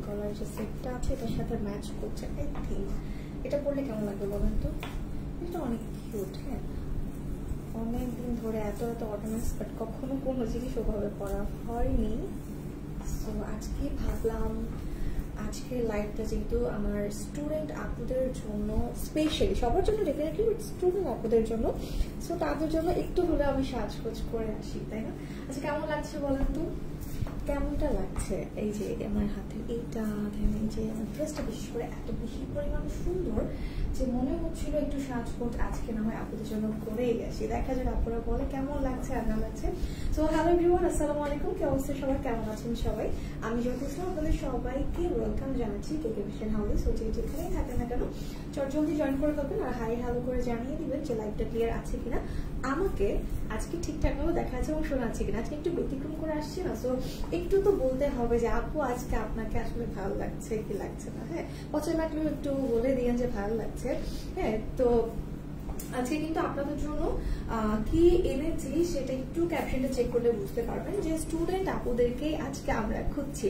কলার যে সেটটা আছে এটার সাথে ম্যাচ করছে। আই থিঙ্ক এটা পরলে কেমন লাগবে বলেন তো? এটা অনেক কিউট। হ্যাঁ, অনেকদিন ধরে এত অর্নামেন্টস বাট কখনো কোনো জিনিস ওভাবে পরা হয়নি। সো আজকে ভাবলাম আজকের লাইভটা যেহেতু আমার স্টুডেন্ট আপুদের জন্য, স্পেশালি সবার জন্য ডেফিনেটলি, বাট স্টুডেন্ট আপুদের জন্য, সো তাদের জন্য একটু হলে আমি সাজগোজ করে আসি, তাই না? আচ্ছা কেমন লাগছে বলেন তো? কেমনটা লাগছে? এই যে আমার হাতে এইটা, এই যে আমার ড্রেসটা বিশেষ করে এত বেশি পরিমাণ সুন্দর যে মনে হচ্ছিল একটু সাজগোজ আজকে না হয় আপুদের জন্য করেই গেছি। দেখা যাক আপুরা বলে কেমন লাগছে আর না লাগছে। সো হ্যালো এভরিওয়ান, আসসালামু আলাইকুম। কি অবস্থা সবাই, কেমন আছেন সবাই? আমি জ্যোতি ইসলাম আপনাদের সবাইকে ওয়েলকাম জানাচ্ছি কেকে ফ্যাশন হাউসে। সো যেখানেই থাকেন না কেন জলদি জয়েন করে দেবেন আর হাই হ্যালো করে জানিয়ে দিবেন যে লাইভটা ক্লিয়ার আছে কিনা, আমাকে আজকে ঠিকঠাক ভাবে দেখা যাচ্ছে এবং শোনা আছে কিনা। আজকে একটু ব্যতিক্রম করে আসছে না, সো একটু তো বলতে হবে যে আপু আজকে আপনাকে আসলে ভালো লাগছে কি লাগছে না। হ্যাঁ, পছন্দ লাগলে একটু বলে দিয়েন যে ভালো লাগছে। হ্যাঁ, তো আজকে কিন্তু আপনাদের জন্য কি এনেছি সেটা একটু ক্যাপশনটা চেক করলে বুঝতে পারবেন যে স্টুডেন্ট আপুদেরকে আজকে আমরা খুঁজছি।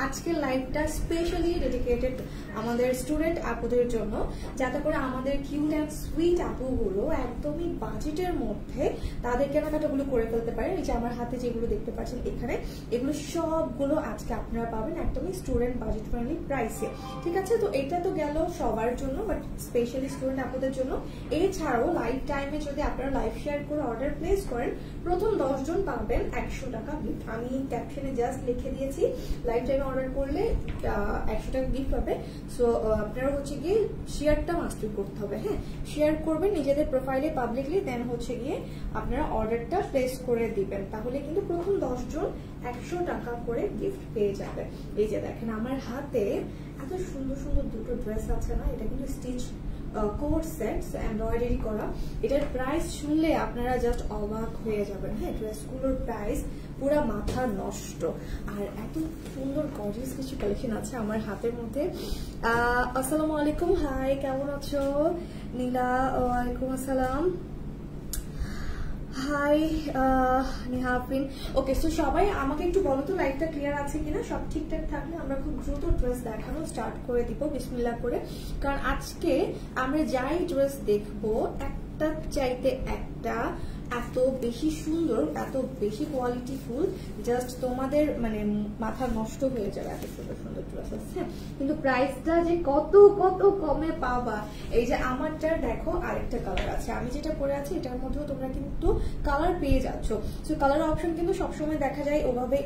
আজকের লাইভটা স্পেশালি ডেডিকেটেড আমাদের স্টুডেন্ট আপুদের জন্য, যাতে করে আমাদের কিউট অ্যান্ড সুইট আপুগুলো একদমই বাজেটের মধ্যে তাদের কেনাকাটাগুলো করে ফেলতে পারে। এই যে আমার হাতে যেগুলো দেখতে পাচ্ছেন এখানে, এগুলো সবগুলো আজকে আপনারা পাবেন একদমই স্টুডেন্ট বাজেট ফ্রেন্ডলি প্রাইসে। ঠিক আছে, তো এটা তো গেল সবার জন্য, বাট স্পেশালি স্টুডেন্ট আপুদের জন্য। এছাড়াও লাইভ টাইমে যদি আপনারা লাইভ শেয়ার করে অর্ডার প্লেস করেন, প্রথম 10 জন পাবেন 100 টাকা গিফট। আমি ক্যাপশনে জাস্ট লিখে দিয়েছি লাইভ টাইমে অর্ডার করলে 100 টাকা গিফট পাবে। সো আপনারা হচ্ছে গিয়ে শেয়ারটা মাস্টার করতে হবে। হ্যাঁ, শেয়ার করবেন নিজেদের প্রোফাইলে পাবলিকলি, দেন হচ্ছে গিয়ে আপনারা অর্ডারটা প্লেস করে দিবেন। তাহলে কিন্তু প্রথম 10 জন 100 টাকা করে গিফট পেয়ে যাবে। এই যে দেখেন আমার হাতে এত সুন্দর সুন্দর দুটো ড্রেস আছে না, এটা কিন্তু স্টিচ কোট সেটস এমব্রয়ডারি করা। এটার প্রাইস শুনলে আপনারা জাস্ট অবাক হয়ে যাবেন। হ্যাঁ, ড্রেসগুলোর প্রাইস পুরা মাথা নষ্ট, আর এত সুন্দর গর্জিয়াস কিছু কালেকশন আছে আমার হাতের মধ্যে। আসসালামু আলাইকুম, হাই কেমন আছো নীলা? ওয়ালাইকুম আসসালাম, হাই নেহাফিন। ওকে, সো সবাই আমাকে একটু বলো তো লাইভটা ক্লিয়ার আছে কিনা। সব ঠিকঠাক থাকলে আমরা খুব দ্রুত ড্রেস দেখানো স্টার্ট করে দিব বিসমিল্লাহ করে, কারণ আজকে আমরা যাই ড্রেস দেখবো একটা চাইতে একটা এত বেশি সুন্দর, এত বেশি কোয়ালিটি ফুল, জাস্ট তোমাদের মানে মাথা নষ্ট হয়ে যাবে। এত সুন্দর সুন্দর ড্রেস আছে, কিন্তু প্রাইসটা যে কত কত কমে পাবা। এই যে আমারটার দেখো আরেকটা কালার আছে, আমি যেটা পরে আছি এটার মধ্যেও তোমরা কিন্তু কালার পেয়ে যাচ্ছ। সো কালার অপশন কিন্তু সবসময় দেখা যায় ওভাবে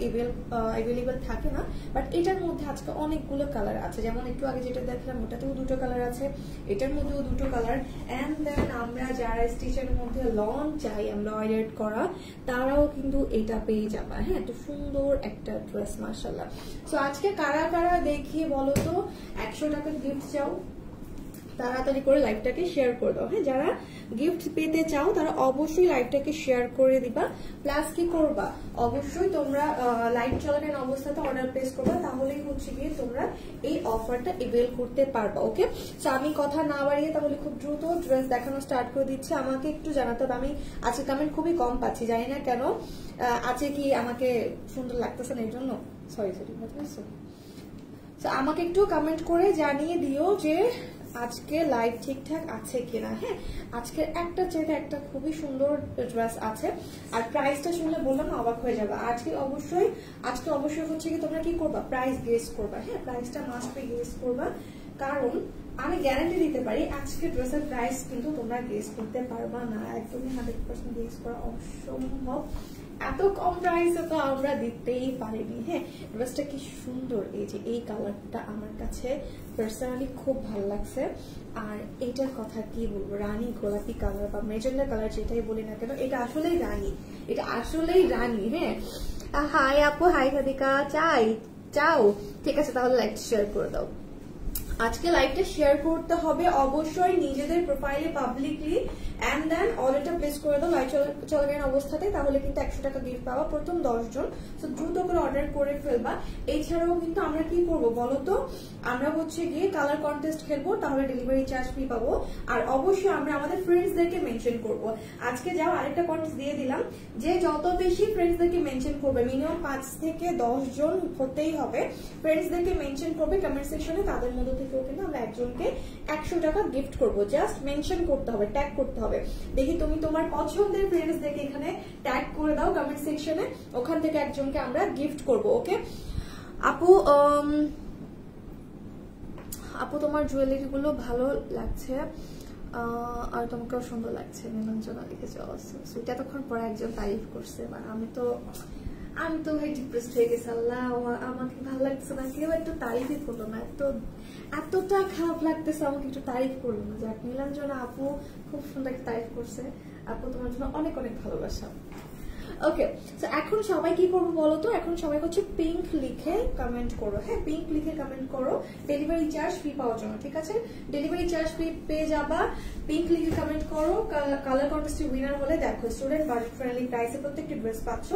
অ্যাভেলেবল থাকে না, বাট এটার মধ্যে আজকে অনেকগুলো কালার আছে। যেমন একটু আগে যেটা দেখলাম ওটাতেও দুটো কালার আছে, এটার মধ্যেও দুটো কালার। অ্যান্ড দেন আমরা যারা স্টিচের মধ্যে লং চাই এমব্রয়ডারি করা, তারাও কিন্তু এটা পেয়ে যাবে। হ্যাঁ, তো সুন্দর একটা ড্রেস মাশাআল্লাহ। সো আজকে কারা কারা দেখিয়ে বলো তো 100 টাকা গিফট চাও, তাড়াতাড়ি করে লাইভটাকে শেয়ার করে দাও। হ্যাঁ, যারা গিফট পেতে চাও তারা অবশ্যই লাইভটাকে শেয়ার করে দিবা। প্লাস কি করবা, অবশ্যই তোমরা লাইভ চলাকালীন অবস্থাতে অর্ডার প্লেস করবা, তাহলেই হচ্ছে গিয়ে তোমরা এই অফারটা এভেল করতে পারবা। ওকে, সো আমি কথা না বাড়িয়ে তাহলে খুব দ্রুত ড্রেস দেখানো স্টার্ট করে দিচ্ছি। আমাকে একটু জানাতে হবে, আমি আজকে কমেন্ট খুবই কম পাচ্ছি, জানি না কেন। আছে কি আমাকে সুন্দর লাগতেছে না এর জন্য, সরি বুঝছো। সো আমাকে একটু কমেন্ট করে জানিয়ে দিও যে আজকে লাইভ ঠিকঠাক আছে কিনা। হ্যাঁ, আজকের একটা চাইতে একটা খুবই সুন্দর ড্রেস আছে, আর প্রাইসটা শুনলে বললাম অবাক হয়ে যাবে। আজকে অবশ্যই হচ্ছে কি তোমরা কি করবা, প্রাইস গেস করবা। হ্যাঁ, প্রাইসটা মাস্ট বি গেস করবা, কারণ আমি গ্যারান্টি দিতে পারি আজকে ড্রেসের প্রাইস কিন্তু তোমরা গেস করতে পারবা না, একদমই 100% গেস করা অসম্ভব। এত কম প্রাইসে তো আমরা দিতেই পারিনি। হ্যাঁ, ড্রেসটা কি সুন্দর, এই যে এই কালারটা আমার কাছে পার্সোনালি খুব ভালো লাগছে। আর এটার কথা কি বলবো, রানী গোলাপি কালার বা মেজেন্ডা কালার যেটাই বলি না কেন, এটা আসলেই রানী, এটা আসলেই রানী। হ্যাঁ, হাই আপু, হাই সাদিকা, চাও ঠিক আছে, তাহলে লাইক শেয়ার করে দাও। আজকে লাইভটা শেয়ার করতে হবে অবশ্যই নিজেদের প্রোফাইলে পাবলিকলি, এন্ড দেন অর্ডারটা প্লেস করে দাও লাইভ চলাকালীন অবস্থাতে, তাহলে কিন্তু 100 টাকা গিফট পাবা প্রথম 10 জন। সো দ্রুত করে অর্ডার করে ফেলবা। এছাড়াও কিন্তু আমরা কি করবো বলো তো, আমরা হচ্ছে গিয়ে কালার কন্টেস্ট খেলবো, তাহলে ডেলিভারি চার্জ ফ্রি পাবো। আর অবশ্যই আমরা আমাদের ফ্রেন্ডসদেরকে মেনশন করবো। আজকে যাও আরেকটা কন্টেস্ট দিয়ে দিলাম, যে যত বেশি ফ্রেন্ডসদেরকে মেনশন করবে, মিনিমাম 5 থেকে 10 জন হতেই হবে, ফ্রেন্ডসদেরকে মেনশন করবে কমেন্ট সেকশনে, তাদের মধ্যে থেকেও কিন্তু আমরা একজনকে 100 টাকা গিফট করবো। জাস্ট মেনশন করতে হবে, ট্যাগ করতে হবে। দেখি তুমি তোমার পছন্দের ফ্রেন্ডসদেরকে এখানে ট্যাগ করে দাও কমেন্ট সেকশনে, ওখান থেকে একজনকে আমরা গিফট করবো। ওকে আপু, আপু তোমার জুয়েলারি গুলো ভালো লাগছে, আর তোমাকেও সুন্দর লাগছে, নীলাঞ্জনা লিখেছে। সুইট এতক্ষণ পরে একজন তারিফ করছে, আমি তো ভাই ডিপ্রেসড হয়ে গেছি। আল্লাহ, আমাকে ভালো লাগছে না, কেউ একটু তারিফই করলো না, এতটা খারাপ লাগতেছে, আমাকে একটু তারিফ করলো না। যাক, নীলাঞ্জনা আপু খুব সুন্দর একটা তারিফ করছে। আপু তোমার জন্য অনেক অনেক ভালোবাসা। ওকে, তো এখন সবাই কি করবো বলো তো, এখন সবাই হচ্ছে পিঙ্ক লিখে কমেন্ট করো। হ্যাঁ, পিঙ্ক লিখে কমেন্ট করো ডেলিভারি চার্জ ফ্রি পাওয়ার জন্য, ঠিক আছে? ডেলিভারি চার্জ ফ্রি পেয়ে যাবা, পিঙ্ক লিখে কমেন্ট করো। কালার কন্টেস্টের উইনার হলে দেখো স্টুডেন্ট বাজেট ফ্রেন্ডলি প্রাইসে প্রত্যেকটি ড্রেস পাচ্ছ,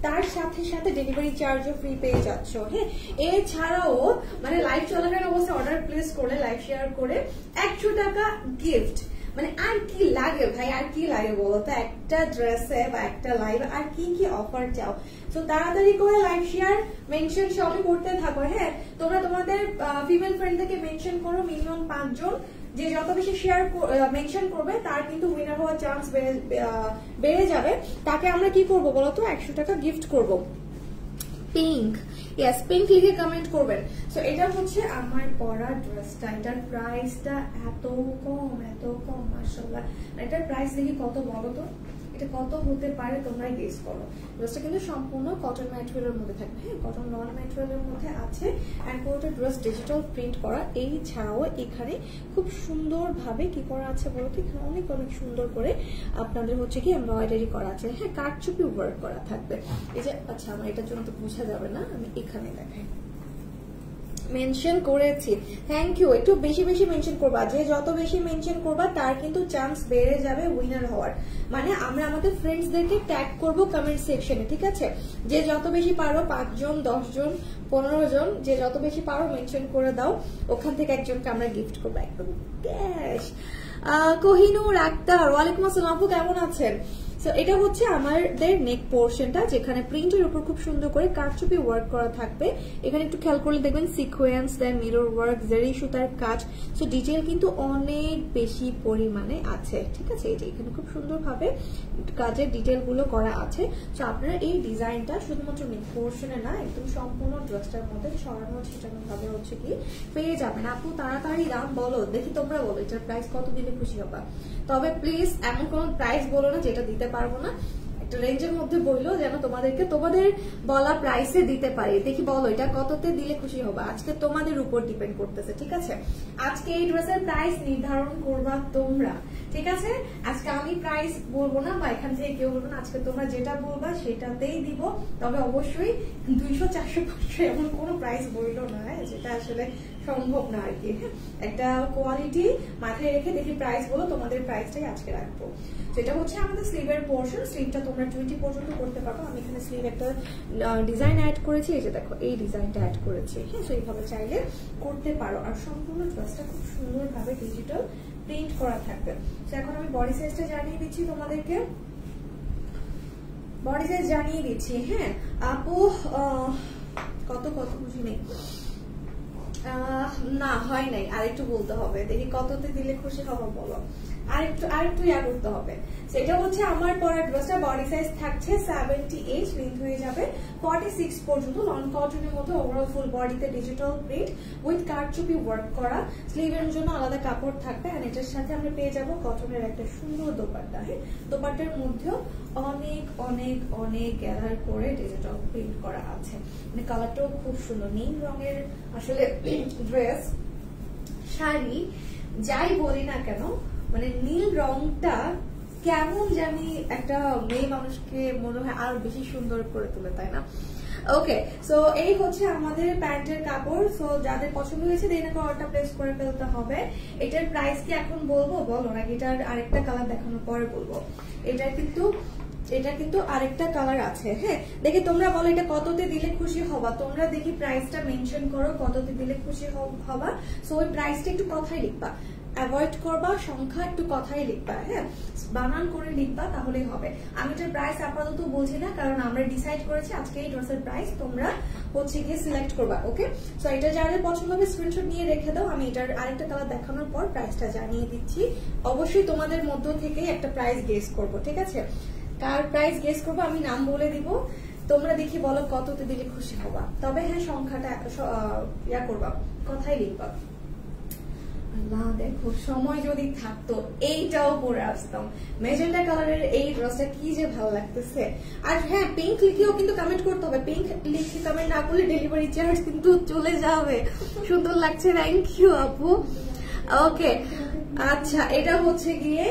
তার সাথে সাথে ডেলিভারি চার্জও ফ্রি পেয়ে যাচ্ছ। হ্যাঁ, এছাড়াও মানে লাইভ চলাকালীন অবস্থায় অর্ডার প্লেস করলে, লাইভ শেয়ার করে 100 টাকা গিফট। মানে আর কি লাগে ভাই, আর কি লাগে বলো তো একটা ড্রেসে বা একটা লাইভে, আর কি কি অফার চাও? তো তাড়াতাড়ি করে লাইভ শেয়ার মেনশন সবই করতে থাকো। হ্যাঁ, তোমরা তোমাদের ফিমেল ফ্রেন্ডদেরকে মেনশন করো, মিনিমাম 5 জন। যে যত বেশি শেয়ার মেনশন করবে তার কিন্তু উইনার হওয়ার চান্স বেড়ে যাবে। তাকে আমরা কি করবো বলতো, 100 টাকা গিফট করবো। পিঙ্ক, ইয়েস, পিঙ্ক লিখে কমেন্ট করবেন। সো এটা হচ্ছে আমার পরা ড্রেসটা, এটার প্রাইসটা এত কম মাশাআল্লাহ। এটার প্রাইস দেখি কত বলো তো, এটা কত হতে পারে তোমরা গেস করো। ড্রেসটা কিন্তু সম্পূর্ণ কটন ম্যাটেরিয়ালের মধ্যে থাকবে। হ্যাঁ, কটন নন ম্যাটেরিয়ালের মধ্যে আছে, এন্ড পুরোটা ড্রেস ডিজিটাল প্রিন্ট করা। এই ছাড়াও এখানে খুব সুন্দর ভাবে কি করা আছে বলতে, এখানে অনেক অনেক সুন্দর করে আপনাদের হচ্ছে কি এমব্রয়ডারি করা আছে। হ্যাঁ, কারচুপি ওয়ার্ক করা থাকবে। এই যে, আচ্ছা আমার এটার জন্য তো বোঝা যাবে না, আমি এখানে দেখাই, মেনশন করেছি। Thank you. একটু বেশি বেশি মেনশন করবা, যে যত বেশি মেনশন করবা তার কিন্তু চান্স বেড়ে যাবে উইনার হওয়ার। মানে আমরা আমাদের ফ্রেন্ডসদেরকে ট্যাগ করব কমেন্ট সেকশনে, ঠিক আছে? যে যত বেশি পারো, 5 জন, 10 জন, 15 জন, যে যত বেশি পারো মেনশন করে দাও, ওখান থেকে একজনকে আমরা গিফট করবো একদম ক্যাশ। কোহিনুর আক্তার, ওয়ালাইকুম আসসালাম আপু, কেমন আছেন? সো এটা হচ্ছে আমাদের নেক পোর্শনটা, যেখানে প্রিন্টের উপর খুব সুন্দর করে কারচুপি ওয়ার্ক করা থাকবে। এখানে একটু খেয়াল করলে দেখবেন সিকোয়েন্স, দেন মিরর ওয়ার্ক, জেরি সুতার কাজ। সো ডিটেইল কিন্তু অনেক বেশি পরিমাণে আছে, ঠিক আছে? এই যে এখানে খুব সুন্দরভাবে কাজের ডিটেইল গুলো করা আছে। সো আপনারা এই ডিজাইনটা শুধুমাত্র নেক পোর্শনে না, একদম সম্পূর্ণ ড্রেসটার মধ্যে ছড়ানো ছিটানো ভাবে হচ্ছে কি পেয়ে যাবেন। আপু তাড়াতাড়ি দাম বলো, দেখি তোমরা বলো এটার প্রাইস কত দিলে খুশি হবা। তবে প্লিজ এমন কোন প্রাইস বলো না যেটা দিতে পারবো না, একটা রেঞ্জের মধ্যে বললো যেন তোমাদেরকে তোমাদের বলা প্রাইসে দিতে পারি। দেখি বলো এটা কততে দিলে খুশি হবে, আজকে তোমাদের উপর ডিপেন্ড করতেছে, ঠিক আছে? আজকে এই ড্রেসের প্রাইস নির্ধারণ করবা তোমরা, ঠিক আছে? আজকে আমি প্রাইস বলবো না, বা এখান থেকে কেউ বলবো না, আজকে তোমরা যেটা বলবা সেটাতেই দিব। তবে অবশ্যই 200, 400, 500 এমন কোনো প্রাইস বললো না, যেটা আসলে সম্ভব না আর কি। হ্যাঁ, একটা কোয়ালিটি মাথায় রেখে দেখি প্রাইস বলো, তোমাদের প্রাইসটাই আজকে রাখবো। যেটা হচ্ছে আমাদের স্লিভের পোর্শন, স্লিভটা তোমরা 20 পর্যন্ত করতে পারো। আমি এখানে স্লিভ একটা ডিজাইন অ্যাড করেছি, এই যে দেখো এই ডিজাইনটা অ্যাড করেছি। হ্যাঁ, সো এইভাবে চাইলে করতে পারো। আর সম্পূর্ণ ড্রেসটা খুব সুন্দরভাবে ডিজিটাল প্রিন্ট করা থাকবে। তো এখন আমি বডি সাইজটা জানিয়ে দিচ্ছি তোমাদেরকে, বডি সাইজ জানিয়ে দিচ্ছি। হ্যাঁ আপু, কত বুঝি নেই, না হয় নাই, আরেকটু বলতে হবে। দেখি কততে দিলে খুশি হবো বলো, আরেকটু ইয়া করতে হবে। সেটা হচ্ছে আমার পরা ড্রেসটা বডি সাইজ থাকছে 78, লেন্থ হয়ে যাবে 46 পর্যন্ত। নন কটনের মধ্যে ওভারঅল ফুল বডিতে ডিজিটাল প্রিন্ট উইথ কারচুপি ওয়ার্ক করা। স্লিভের জন্য আলাদা কাপড় থাকবে, আর এটার সাথে আমরা পেয়ে যাবো কটনের একটা সুন্দর দোপাট্টা। হ্যাঁ, দোপাট্টার মধ্যেও অনেক অনেক অনেক গ্যাদার করে ডিজিটাল প্রিন্ট করা আছে। মানে কালারটাও খুব সুন্দর, নীল রঙের আসলে ড্রেস, শাড়ি যাই বলি না কেন, মানে নীল রংটা কেমন জানি একটা মেয়ে মানুষকে মনে হয় আরো বেশি সুন্দর করে তোলে, তাই না? ওকে, সো এই হচ্ছে আমাদের প্যান্টের কাপড়। সো যাদের পছন্দ হয়েছে দেন অর্ডারটা প্লেস করে ফেলতে হবে। এটার প্রাইস কি এখন বলবো বলো, নাকি এটার আরেকটা কালার দেখানোর পরে বলবো? এটা কিন্তু আরেকটা কালার আছে। হ্যাঁ, দেখি তোমরা বলো এটা কততে দিলে খুশি হবা। তোমরা দেখি প্রাইসটা মেনশন করো, কততে দিলে খুশি হবা। সো ওই প্রাইসটা একটু কথাই লিখবা, অ্যাভয়েড করবা সংখ্যা, একটু কথাই লিখবা। হ্যাঁ, বানান করে লিখবা, তাহলেই হবে। আমি এটার প্রাইস আপাতত বলছি না, কারণ আমরা ডিসাইড করেছি আজকে এই ড্রেসের প্রাইস তোমরা হচ্ছে গিয়ে সিলেক্ট করবা। ওকে, সো এটা যাদের পছন্দ হবে স্ক্রিনশট নিয়ে রেখে দাও। আমি এটার আরেকটা কালার দেখানোর পর প্রাইসটা জানিয়ে দিচ্ছি। অবশ্যই তোমাদের মধ্য থেকে একটা প্রাইস গেস করব, ঠিক আছে? কার প্রাইস গেস করবো আমি নাম বলে দিব, তোমরা দেখি বলো কততে দিলে খুশি হবা। তবে হ্যাঁ, সংখ্যাটা ইয়া করবা, কথাই লিখবা। আল্লাহ, দেখো সময় যদি থাকতো এইটাও পরে আসতাম। মেজেন্টা কালারের এই ড্রেসটা কি যে ভালো লাগতেছে। আর হ্যাঁ, পিঙ্ক লিখেও কিন্তু কমেন্ট করতে হবে। পিঙ্ক লিখে কমেন্ট না করলে ডেলিভারি চার্জ কিন্তু চলে যাবে। সুন্দর লাগছে, থ্যাংক ইউ আপু। ওকে, আচ্ছা, এটা হচ্ছে গিয়ে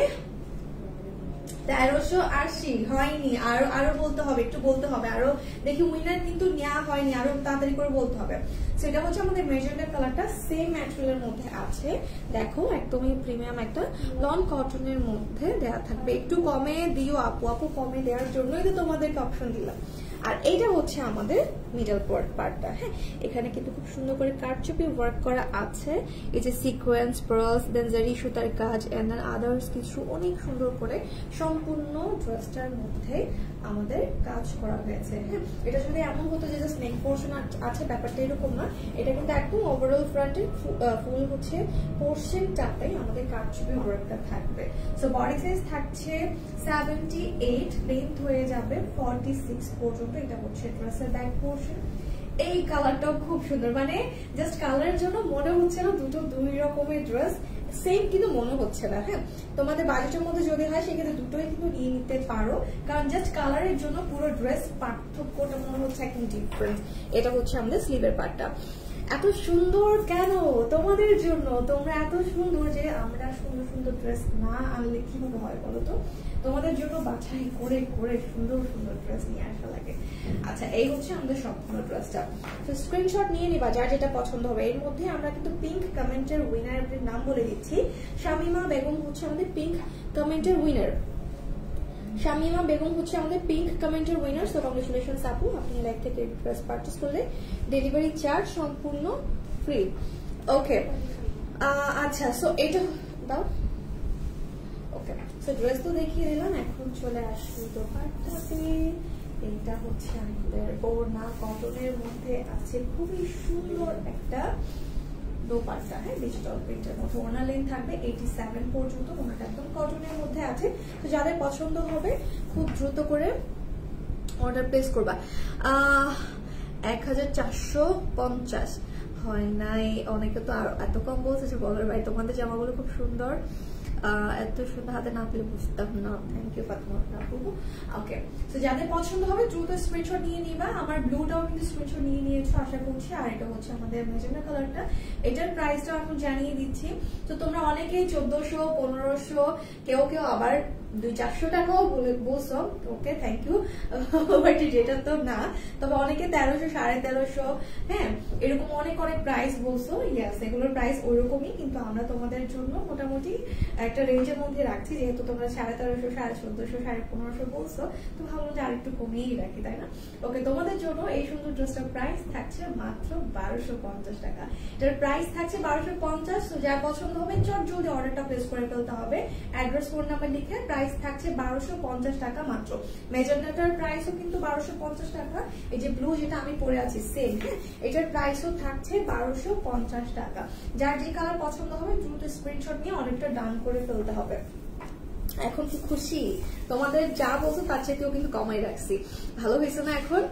1380 হয়নি, আরো বলতে হবে, একটু বলতে হবে আরো। দেখি উইনার কিন্তু নেওয়া হয়নি, আরো তাড়াতাড়ি করে বলতে হবে। সেটা হচ্ছে আমাদের মেজেন্টা কালারটা সেম ম্যাটেরিয়ালের মধ্যে আছে। দেখো একদমই প্রিমিয়াম একটা লন কটনের মধ্যে দেওয়া থাকবে। একটু কমে দিও আপু, কমে দেওয়ার জন্যই তো তোমাদেরকে অপশন দিলাম। আর এইটা হচ্ছে আমাদের মিডল পার্টটা। হ্যাঁ, এখানে কিন্তু খুব সুন্দর করে কারচুপি ওয়ার্ক করা আছে। এই যে সিকোয়েন্স, পার্লস, দেন জারি সুতার কাজ এন্ড দেন আদার্স কিছু অনেক সুন্দর করে সম্পূর্ণ ড্রেসটার মধ্যে আমাদের কাজ করা হয়েছে। হ্যাঁ, এটা যদি এমন হতো যে জাস্ট নেক পোর্শন আছে, ব্যাপারটা এরকম না। এটা কিন্তু একদম ওভারঅল ফ্রন্টে ফুল হচ্ছে পোর্শনটাতে আমাদের কারচুপি ওয়ার্কটা থাকবে। সো বডি সাইজ থাকছে 78, লেন্থ হয়ে যাবে 46 পর্যন্ত। এটা হচ্ছে ড্রেসের ব্যাক পোর্শন। এই কালারটাও খুব সুন্দর, মানে জাস্ট কালারের জন্য মনে হচ্ছে না দুই রকমের ড্রেস সেম, কিন্তু মনে হচ্ছে না। হ্যাঁ, তোমাদের বাজেটের মধ্যে যদি হয় সেক্ষেত্রে দুটোই কিন্তু নিয়ে নিতে পারো, কারণ জাস্ট কালারের জন্য পুরো ড্রেস পার্থক্যটা মনে হচ্ছে একদম ডিফারেন্ট। এটা হচ্ছে আমাদের স্লিভের পার্টটা। এত সুন্দর কেন তোমাদের জন্য, তোমরা এত সুন্দর যে আমরা সুন্দর সুন্দর ড্রেস না আনলে কিভাবে হয় বলো তো? তোমাদের জন্য বাছাই করে করে সুন্দর সুন্দর ড্রেস নিয়ে আসা লাগে। আচ্ছা, এই হচ্ছে আমাদের সম্পূর্ণ ড্রেসটা। তো স্ক্রিনশট নিয়ে নিবা যার যেটা পছন্দ হবে। এর মধ্যে আমরা কিন্তু পিঙ্ক কমেন্টের উইনারের নাম বলে দিচ্ছি। শামিমা বেগম হচ্ছে আমাদের পিঙ্ক কমেন্টের উইনার। শামিমা বেগম হচ্ছে আমাদের পিঙ্ক কমেন্টের উইনার। সো কংগ্রেচুলেশনস আপু, আপনি লাইক থেকে ড্রেস পারচেজ করলে ডেলিভারি চার্জ সম্পূর্ণ ফ্রি। ওকে, আচ্ছা, সো এটা দাও। ওকে, সো ড্রেস তো দেখিয়ে দিলাম, এখন চলে আসি দোপাট্টাতে। এটা হচ্ছে আমাদের ওড়না কটনের মধ্যে আছে, খুবই সুন্দর একটা দোপাট্টা। হ্যাঁ, ডিজিটাল প্রিন্টের মধ্যে ওড়না লেন্থ থাকবে 87 পর্যন্ত। ওড়নাটা একদম কটনের মধ্যে আছে। তো যাদের পছন্দ হবে খুব দ্রুত করে অর্ডার প্লেস করবা। 1450 হয় নাই, অনেকে তো আর এত কম বলছে যে বলার ভাই। তোমাদের জামাগুলো খুব সুন্দর, এত সুন্দর, হাতে না পেলে বুঝতাম না। থ্যাংক ইউ ফাতিমা আপু। ওকে, তো যাদের পছন্দ হবে দ্রুত স্ক্রিনশট নিয়ে নিবা। আমার ব্লুটাও কিন্তু স্ক্রিনশট নিয়ে নিয়েছো আশা করছি। আর এটা হচ্ছে আমাদের মেজেন্টা কালারটা। এটার প্রাইসটাও এখন জানিয়ে দিচ্ছি। তো তোমরা অনেকেই 1400, 1500, কেউ আবার 200-400 টাকাও বলছো। ওকে, থ্যাংক ইউ, বাট যেটা তো না। তবে অনেকে 1300, 1350, হ্যাঁ, এরকম অনেক প্রাইস বলছো। ইয়েস, এগুলোর প্রাইস ওইরকমই, কিন্তু আমরা তোমাদের জন্য মোটামুটি একটা রেঞ্জের মধ্যে রাখছি। যেহেতু তোমরা 1350, 1450, 1550 বলছো, তো ভাবলাম যে আরেকটু কমিয়েই রাখি, তাই না? ওকে, তোমাদের জন্য এই সুন্দর ড্রেসটার প্রাইস থাকছে মাত্র 1250 টাকা। এটার প্রাইস থাকছে 1250। তো যা পছন্দ হবে চট জলদি অর্ডারটা প্লেস করে ফেলতে হবে। অ্যাড্রেস, ফোন নাম্বার লিখে প্রাইস থাকছে 1250 টাকা মাত্র। মেজেন্টাটার প্রাইসও কিন্তু 1250 টাকা। এই যে ব্লু যেটা আমি পরে আছি সেম, হ্যাঁ, এটার প্রাইসও থাকছে 1250 টাকা। যার যে কালার পছন্দ হবে দ্রুত স্ক্রিনশট নিয়ে অনেকটা ডান করে ফেলতে হবে। এখন কি খুশি? তোমাদের যা বলছো তার চেয়েও কিন্তু কমাই রাখছি। ভালো হয়েছে না এখন?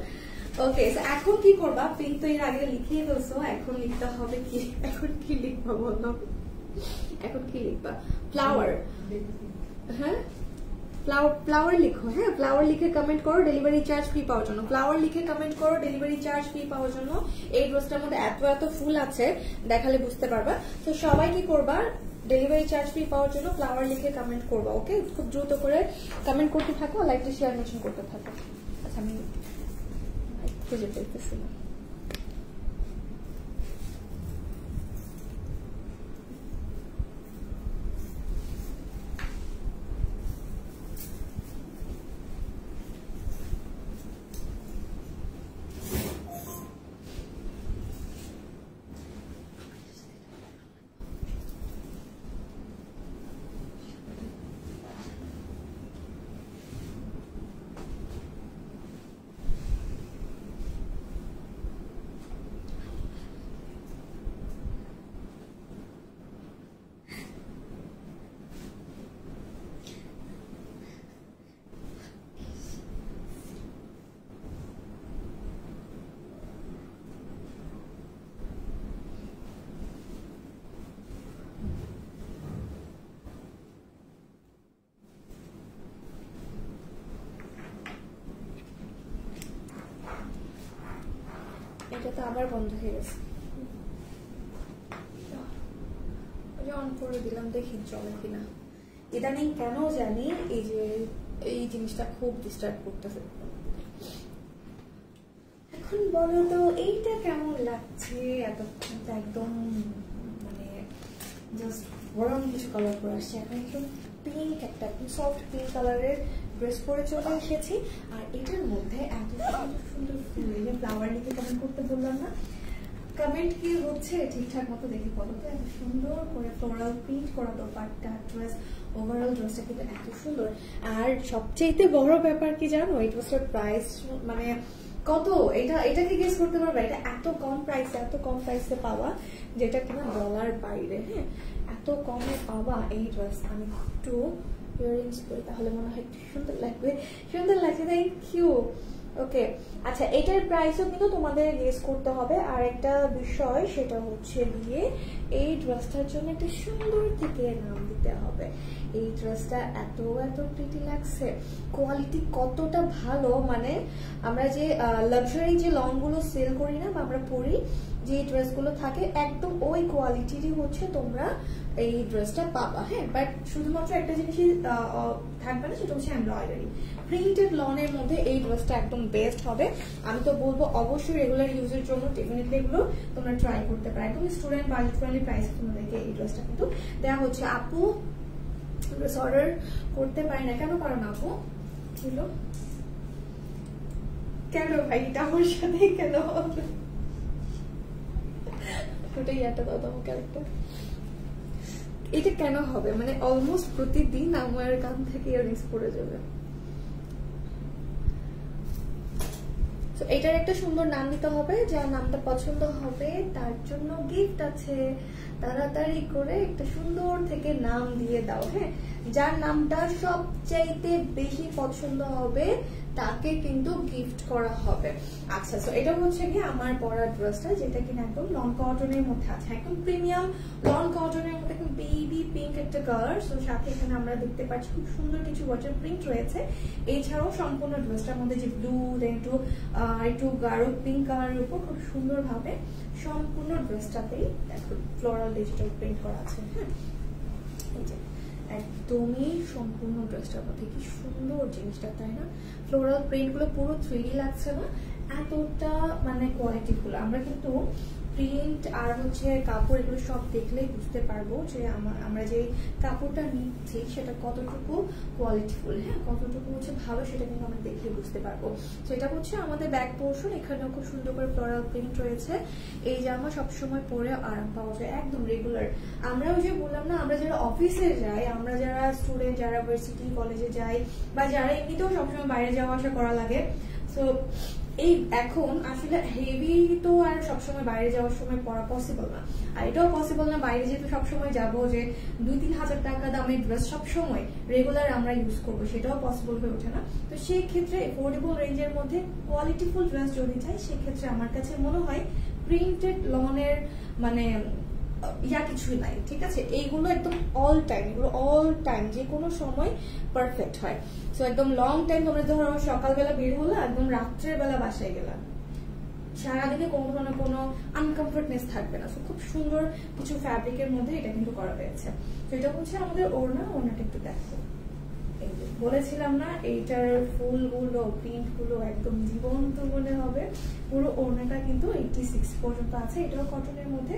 ওকে, এখন কি করবা? পিঙ্ক তো এর আগে লিখিয়ে ফেলছো, এখন লিখতে হবে কি? এখন কি লিখবা বলো? এখন কি লিখবা? ফ্লাওয়ার। হ্যাঁ, ফ্লাওয়ার লিখো। হ্যাঁ, ফ্লাওয়ার লিখে কমেন্ট করো ডেলিভারি চার্জ ফ্রি পাওয়ার জন্য। ফ্লাওয়ার লিখে কমেন্ট করো ডেলিভারি চার্জ ফ্রি পাওয়ার জন্য। এই ড্রেসটার মধ্যে এত ফুল আছে, দেখালে বুঝতে পারবা। তো সবাই কি করবা? ডেলিভারি চার্জ ফ্রি পাওয়ার জন্য ফ্লাওয়ার লিখে কমেন্ট করবা। ওকে, খুব দ্রুত করে কমেন্ট করতে থাকো, লাইকটা শেয়ার মেনশন করতে থাকো। আচ্ছা, আমি খুঁজে পেতেছি না। এটা তো আবার বন্ধ হয়ে গেছে, অন করে দিলাম, দেখি চলে কিনা। ইদানিং কেন জানি এই জিনিসটা খুব ডিস্টার্ব করতেছে। এখন বলো তো এইটা কেমন লাগছে? এতক্ষণ তো একদম মানে জাস্ট গরম কিছু কালার করে আসছে, এখন একটু পিঙ্ক, একটা সফট পিঙ্ক কালারের ড্রেস পরে চলে এসেছি। আর এটার মধ্যে এত সুন্দর ফুল, এই যে ফ্লাওয়ার নিতে কমেন্ট করতে বললাম না, কমেন্ট কি হচ্ছে ঠিকঠাক মতো দেখি বলো তো। এত সুন্দর করে ফ্লোরাল প্রিন্ট করা দোপাট্টা, ড্রেস, ওভারঅল ড্রেসটা কিন্তু এত সুন্দর। আর সবচেয়ে বড় ব্যাপার কি জানো, এই ড্রেসটার প্রাইস মানে কত, এটা কি গেস করতে পারবে? এটা এত কম প্রাইসে পাওয়া, যেটা কিনা বলার বাইরে। হ্যাঁ, এত কমে পাওয়া এই ড্রেস। আমি একটু ইয়াররিংস করি, তাহলে মনে হয় একটু সুন্দর লাগবে। Thank you. ওকে, আচ্ছা, এটার প্রাইসও কিন্তু তোমাদের গেস করতে হবে। আর একটা বিষয়, সেটা হচ্ছে গিয়ে এই ড্রেসটার জন্য একটা সুন্দর থেকে নাম দিতে হবে। এই ড্রেসটা এত প্রিটি লাগছে, কোয়ালিটি কতটা ভালো। মানে আমরা যে লাক্সারি যে লং গুলো সেল করি না বা আমরা পরি, যে ড্রেসগুলো থাকে একদম ওই কোয়ালিটিরই হচ্ছে তোমরা এই ড্রেসটা পাবা। হ্যাঁ, বাট শুধুমাত্র একটা জিনিসই থাকবে না, সেটা হচ্ছে এমব্রয়ডারি প্রিন্টেড লনের মধ্যে এই ড্রেসটা একদম বেস্ট হবে। আমি তো বলবো অবশ্যই রেগুলার ইউজের জন্য ডেফিনেটলি এগুলো তোমরা ট্রাই করতে পারো। একদম স্টুডেন্ট বাজেট ফ্রেন্ডলি প্রাইসে তোমাদেরকে এই ড্রেসটা কিন্তু দেওয়া হচ্ছে। আপু ড্রেস অর্ডার করতে পারি না, কেন পারো না আপু? ছিল কেন ভাই, এটা আমার সাথে কেন হবে? ওটাই একটা দাও তোমার ক্যারেক্টার। এটা কেন হবে? মানে অলমোস্ট প্রতিদিন আমার কান থেকে ইয়াররিংস পড়ে যাবে। এটার একটা সুন্দর নাম দিতে হবে, যার নামটা পছন্দ হবে তার জন্য গিফট আছে। তাড়াতাড়ি করে একটা সুন্দর থেকে নাম দিয়ে দাও। হ্যাঁ, যার নামটা সবচাইতে বেশি পছন্দ হবে তাকে কিন্তু গিফট করা হবে। আচ্ছা, তো এটা হচ্ছে কি আমার পরা ড্রেসটা, যেটা কিনা একদম লং কটনের মধ্যে আছে, একদম প্রিমিয়াম লং কটনের মধ্যে, একদম বেবি পিঙ্ক একটা কালার। তো সাথে এখানে আমরা দেখতে পাচ্ছি খুব সুন্দর কিছু ওয়াটার প্রিন্ট রয়েছে। এছাড়াও সম্পূর্ণ ড্রেসটার মধ্যে যে ব্লু, একটু গাঢ় পিঙ্ক কালারের উপর খুব সুন্দর ভাবে সম্পূর্ণ ড্রেসটাতেই দেখো ফ্লোরাল ডিজিটাল প্রিন্ট করা আছে। হ্যাঁ, এই যে একদমই সম্পূর্ণ ড্রেসটার মধ্যে কি সুন্দর জিনিসটা, তাই না? ফ্লোরাল প্রিন্ট গুলো পুরো 3D লাগছে না? এতটা মানে কোয়ালিটিফুল। আমরা কিন্তু প্রিন্ট আর হচ্ছে কাপড় এগুলো সব দেখলেই বুঝতে পারবো যে আমরা যে কাপড়টা নিচ্ছি সেটা কতটুকু কোয়ালিটিফুল। হ্যাঁ, কতটুকু হচ্ছে ভালো, সেটা কিন্তু আমরা দেখলে বুঝতে পারবো। সেটা হচ্ছে আমাদের ব্যাক পোর্শন, এখানেও খুব সুন্দর করে ফ্লোরাল প্রিন্ট রয়েছে। এই জামা সবসময় পরে আরাম পাওয়া যায়, একদম রেগুলার। আমরা ওই যে বললাম না, আমরা যারা অফিসে যাই, আমরা যারা স্টুডেন্ট, যারা ভার্সিটি কলেজে যাই, বা যারা এমনিতেও সবসময় বাইরে যাওয়া আসা করা লাগে, তো এই এখন আসলে হেভি তো আর সবসময় বাইরে যাওয়ার সময় পরা পসিবল না। আর এটাও পসিবল না বাইরে যেহেতু সবসময় যাবো যে 2-3 হাজার টাকা দামের ড্রেস সবসময় রেগুলার আমরা ইউজ করবো, সেটাও পসিবল হয়ে ওঠে না। তো সেই ক্ষেত্রে এফোর্ডেবল রেঞ্জের মধ্যে কোয়ালিটিফুল ড্রেস যদি চাই, সেক্ষেত্রে আমার কাছে মনে হয় প্রিন্টেড লনের মানে কিছুই নাই। ঠিক আছে, এইগুলো একদম অল টাইম যে কোনো সময় পারফেক্ট হয়। সো একদম লং টাইম তোমরা ধরো সকালবেলা বের হলো, একদম রাত্রের বেলা বাসায় গেলাম, সারাদিনে কোনো ধরনের কোনো আনকমফর্টনেস থাকবে না। খুব সুন্দর কিছু ফ্যাব্রিকের মধ্যে এটা কিন্তু করা হয়েছে। তো এটা হচ্ছে আমাদের ওড়নাটা একটু দেখো, বলেছিলাম না এইটার ফুলগুলো প্রিন্টগুলো একদম জীবন্ত মনে হবে। পুরো ওড়নাটা কিন্তু 86 পর্যন্ত আছে। এটাও কটনের মধ্যে,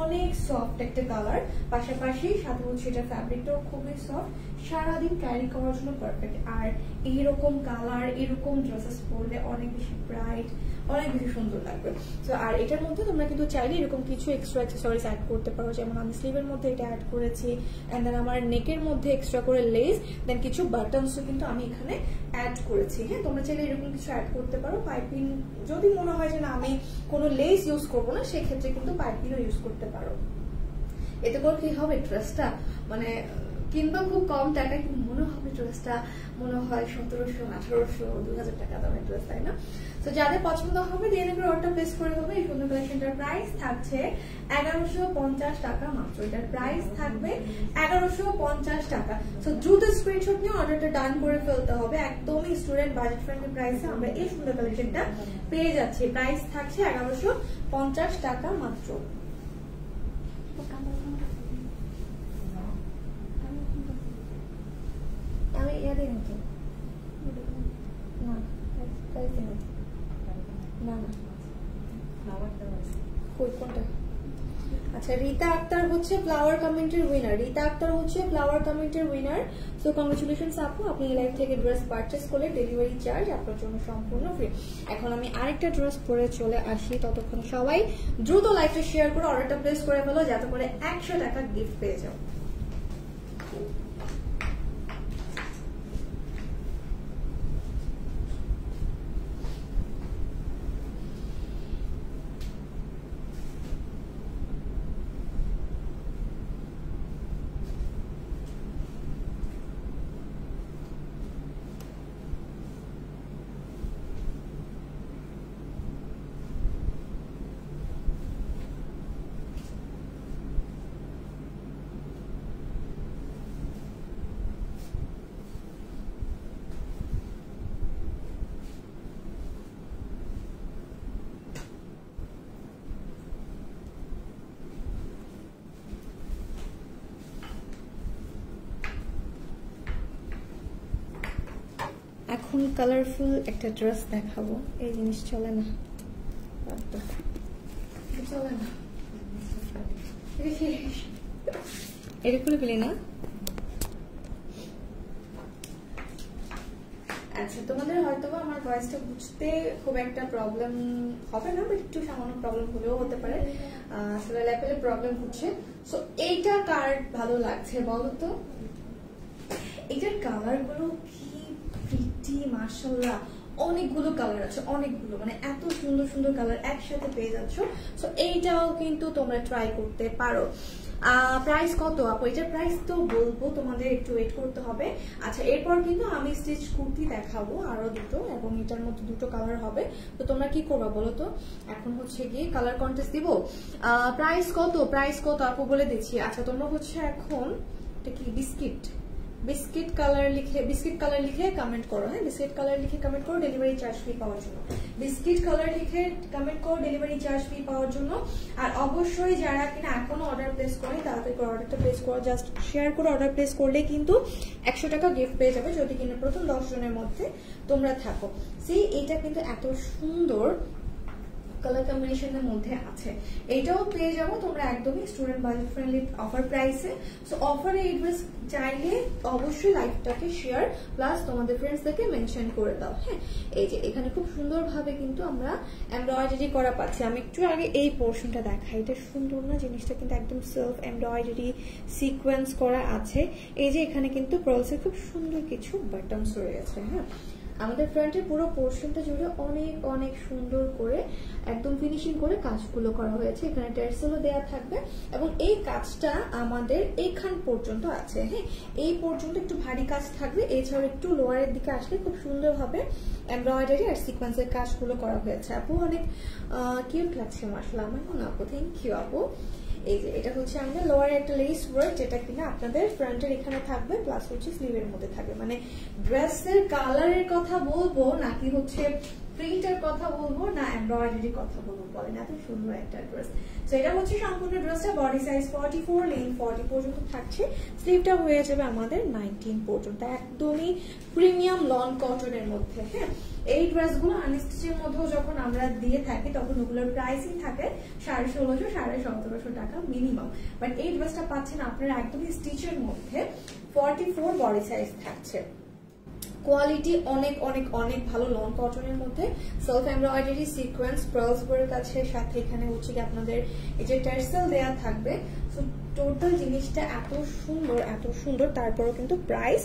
অনেক সফট একটা কালার, পাশাপাশি সাথে হচ্ছে এটা ফ্যাব্রিকটাও খুবই সফট, সারাদিন ক্যারি করার জন্য পারফেক্ট। আর এইরকম কালার এরকম ড্রেসেস পরলে অনেক বেশি ব্রাইট, অনেক বেশি সুন্দর লাগবে। তো আর এটার মধ্যে তোমরা কিন্তু চাইলে এরকম কিছু এক্সট্রা অ্যাক্সেসরিজ অ্যাড করতে পারো, যেমন আমি স্লিভের মধ্যে এটা অ্যাড করেছি, এন্ড দেন আমার নেকের মধ্যে এক্সট্রা করে লেস, দেন কিছু বাটনসও কিন্তু আমি এখানে অ্যাড করেছি। হ্যাঁ, তোমরা চাইলে এরকম কিছু অ্যাড করতে পারো। পাইপিং যদি মনে হয় যে না আমি কোনো লেস ইউজ করবো না, সেক্ষেত্রে কিন্তু পাইপিংও ইউজ করতে পারো। এতে করে কি হবে, ড্রেসটা মানে কিনবা খুব কম টাকায়, মনে হবে ড্রেসটা মনে হয় 1700, 1800, 2000 টাকা দামের ড্রেস, তাই না? তো যাদের পছন্দ হবে দিয়ে নেবে, অর্ডার প্লেস করে হবে। এই সুন্দর কালেকশনটার প্রাইস থাকছে 1150 টাকা মাত্র। এটার প্রাইস থাকবে 1150 টাকা। তো দ্রুত স্ক্রিনশট নিয়ে অর্ডারটা ডান করে ফেলতে হবে। একদমই স্টুডেন্ট বাজেট ফ্রেন্ডলি প্রাইসে আমরা এই সুন্দর কালেকশনটা পেয়ে যাচ্ছি। প্রাইস থাকছে 1150 টাকা মাত্র। আমি ইয়াদের মতো না, না না কোনটা? আচ্ছা, রীতা আক্তার হচ্ছে ফ্লাওয়ার কমেন্টের উইনার। রীতা আক্তার হচ্ছে ফ্লাওয়ার কমেন্টের উইনার। সো কংগ্রেচুলেশনস আপু, আপনি এই লাইভ থেকে ড্রেস পারচেস করলে ডেলিভারি চার্জ আপনার জন্য সম্পূর্ণ ফ্রি। এখন আমি আরেকটা ড্রেস পরে চলে আসি, ততক্ষণ সবাই দ্রুত লাইভটা শেয়ার করে অর্ডারটা প্লেস করে ফেলো, যাতে করে 100 টাকা গিফট পেয়ে যাও। এখন কালারফুল একটা ড্রেস দেখাবো। এই জিনিস চলে না, চলে না, এটা খুলে পেলে না। আচ্ছা, তোমাদের হয়তো আমার ভয়েসটা বুঝতে খুব একটা প্রবলেম হবে না, বাট একটু সামান্য প্রবলেম হলেও হতে পারে। আসলে লেভেলে প্রবলেম হচ্ছে। সো এইটা কার ভালো লাগছে বলো তো? এটার কালার গুলো কি প্রিটি, মাশাআল্লাহ। অনেকগুলো কালার আছে, অনেকগুলো, মানে এত সুন্দর সুন্দর কালার একসাথে পেয়ে যাচ্ছ। সো এইটাও কিন্তু তোমরা ট্রাই করতে পারো। প্রাইস কত আপু? এটার প্রাইস তো বলবো, তোমাদের একটু ওয়েট করতে হবে। আচ্ছা, এরপর কিন্তু আমি স্টিচ কুর্তি দেখাবো আরো দুটো, এবং এটার মধ্যে দুটো কালার হবে। তো তোমরা কি করবা বলো তো? এখন হচ্ছে গিয়ে কালার কন্টেস্ট দিব। প্রাইস কত, প্রাইস কত আপু বলে দিচ্ছি। আচ্ছা, তোমরা হচ্ছে এখন এটা কি বিস্কিট কালার লিখে কমেন্ট করো। হ্যাঁ, বিস্কিট কালার লিখে কমেন্ট করো ডেলিভারি চার্জ ফ্রি পাওয়ার জন্য। বিস্কিট কালার লিখে কমেন্ট করো ডেলিভারি চার্জ ফ্রি পাওয়ার জন্য। আর অবশ্যই যারা কিনা এখনো অর্ডার প্লেস করে, তাড়াতাড়ি করে অর্ডারটা প্লেস করো। জাস্ট শেয়ার করে অর্ডার প্লেস করলে কিন্তু 100 টাকা গিফট পেয়ে যাবে, যদি কিনা প্রথম 10 জনের মধ্যে তোমরা থাকো। এটা কিন্তু এত সুন্দর কালার কম্বিনেশনের মধ্যে আছে। এইটাও পেয়ে যাবো তোমরা একদমই স্টুডেন্ট বাজেট ফ্রেন্ডলি অফার প্রাইসে। সো অফারে এই ড্রেস চাইলে অবশ্যই লাইভটাকে শেয়ার প্লাস তোমাদের ফ্রেন্ডসদেরকে মেনশন করে দাও। হ্যাঁ, এই যে এখানে খুব সুন্দরভাবে কিন্তু আমরা এমব্রয়ডারি করা পাচ্ছি। আমি একটু আগে এই পোর্শনটা দেখাই, এটা সুন্দর না জিনিসটা? কিন্তু একদম সেলফ এমব্রয়ডারি সিকোয়েন্স করা আছে। এই যে এখানে কিন্তু পার্লসের খুব সুন্দর কিছু বাটনস রয়েছে। হ্যাঁ, আমাদের ফ্রন্টের পুরো পোর্শনটা জুড়ে অনেক অনেক সুন্দর করে একদম ফিনিশিং করে কাজগুলো করা হয়েছে। এখানে টেরসেলও দেওয়া থাকবে, এবং এই কাজটা আমাদের এইখান পর্যন্ত আছে। হ্যাঁ, এই পর্যন্ত একটু ভারী কাজ থাকবে। এছাড়াও একটু লোয়ারের দিকে আসলে খুব সুন্দরভাবে এমব্রয়ডারি আর সিকোয়েন্সের কাজগুলো করা হয়েছে। আপু অনেক কিউট লাগছে মাশাআল্লাহ। আমার না আপু, থ্যাংক ইউ আপু। এই যে এটা হচ্ছে আমাদের লোয়ারে একটা লেস ওয়ার্ক, যেটা কিনা আপনাদের ফ্রন্টের এখানে থাকবে, প্লাস হচ্ছে স্লিভের মধ্যে থাকবে। মানে ড্রেসের কালারের কথা বলবো নাকি হচ্ছে প্রিন্টের কথা বলবো না এমব্রয়ডারির কথা বলবো বলেন, এত সুন্দর একটা ড্রেস। তো এটা হচ্ছে সম্পূর্ণ ড্রেসটা বডি সাইজ 44, লেন্থ 40 পর্যন্ত থাকছে, স্লিভটা হয়ে যাবে আমাদের 19 পর্যন্ত, একদমই প্রিমিয়াম লন কটনের মধ্যে। হ্যাঁ, এই ড্রেসগুলো আনস্টিচের মধ্যেও যখন আমরা দিয়ে থাকি তখন ওগুলোর প্রাইসিং থাকে 1650, 1750 টাকা মিনিমাম। বাট এই ড্রেসটা পাচ্ছেন আপনারা একদমই স্টিচের মধ্যে, 44 বডি সাইজ থাকছে। কোয়ালিটি অনেক অনেক অনেক ভালো, লন কটনের মধ্যে self embroidery sequence pearls work আছে, সাথে এখানে হচ্ছে কি আপনাদের এই যে টার্সেল দেয়া থাকবে। সো টোটাল জিনিসটা এত সুন্দর, তারপরেও কিন্তু প্রাইস